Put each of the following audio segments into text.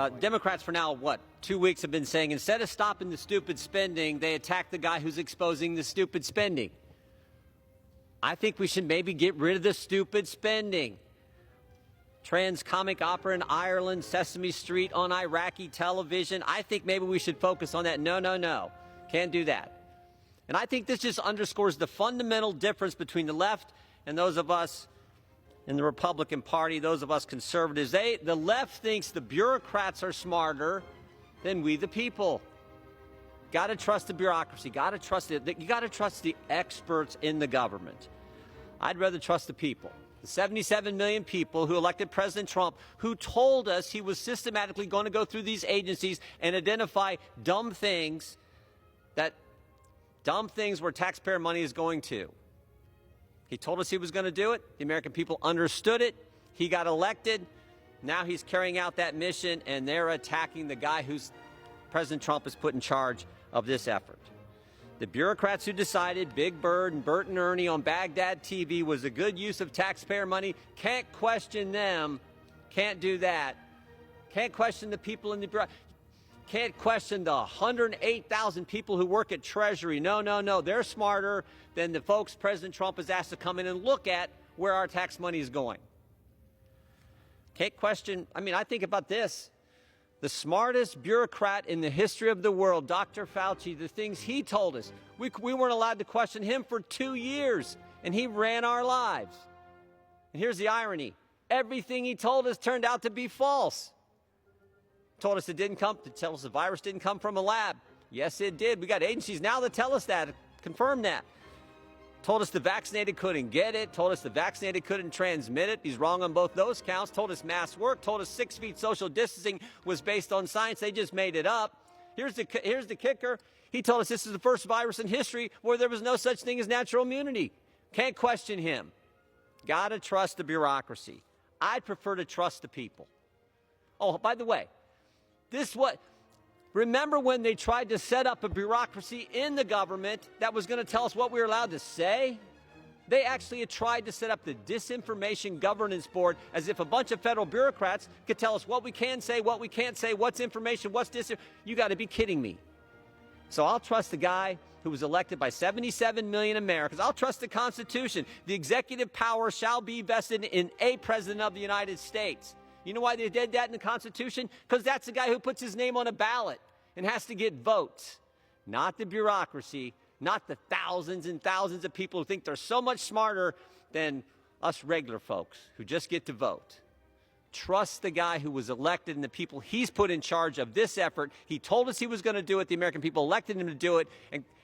Democrats for now, 2 weeks have been saying instead of stopping the stupid spending, they attack the guy who's exposing the stupid spending. I think we should maybe get rid of the stupid spending. Trans comic opera in Ireland, Sesame Street on Iraqi television. I think maybe we should focus on that. No. Can't do that. And I think this just underscores the fundamental difference between the left and those of us in the Republican Party, those of us conservatives. The left thinks the bureaucrats are smarter than we the people. Got to trust the bureaucracy. Got to trust it. You got to trust the experts in the government. I'd rather trust the people. The 77 million people who elected President Trump, who told us he was systematically going to go through these agencies and identify dumb things where taxpayer money is going to. He told us he was going to do it. The American people understood it. He got elected. Now he's carrying out that mission, and they're attacking the guy who's President Trump has put in charge of this effort. The bureaucrats who decided Big Bird and Bert and Ernie on Baghdad TV was a good use of taxpayer money, can't question them, can't do that. Can't question the people in the bureau. Can't question the 108,000 people who work at Treasury. No. They're smarter than the folks President Trump has asked to come in and look at where our tax money is going. Can't question, I think about this. The smartest bureaucrat in the history of the world, Dr. Fauci, the things he told us. We weren't allowed to question him for 2 years, and he ran our lives. And here's the irony. Everything he told us turned out to be false. Told us tell us the virus didn't come from a lab. Yes, it did. We got agencies now that tell us that, confirm that. Told us the vaccinated couldn't get it. Told us the vaccinated couldn't transmit it. He's wrong on both those counts. Told us masks work. Told us 6 feet social distancing was based on science. They just made it up. Here's the kicker. He told us this is the first virus in history where there was no such thing as natural immunity. Can't question him. Got to trust the bureaucracy. I'd prefer to trust the people. Oh, by the way, remember when they tried to set up a bureaucracy in the government that was going to tell us what we were allowed to say? They actually had tried to set up the Disinformation Governance Board as if a bunch of federal bureaucrats could tell us what we can say, what we can't say, what's information, what's disinformation. You got to be kidding me. So I'll trust the guy who was elected by 77 million Americans. I'll trust the Constitution. The executive power shall be vested in a president of the United States. You know why they did that in the Constitution? Because that's the guy who puts his name on a ballot and has to get votes. Not the bureaucracy, not the thousands and thousands of people who think they're so much smarter than us regular folks who just get to vote. Trust the guy who was elected and the people he's put in charge of this effort. He told us he was going to do it. The American people elected him to do it.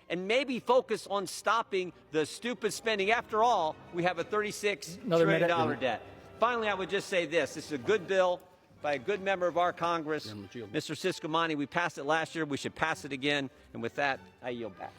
And maybe focus on stopping the stupid spending. After all, we have a $36 trillion debt. Finally, I would just say this. This is a good bill by a good member of our Congress, Mr. Ciscomani. We passed it last year. We should pass it again. And with that, I yield back.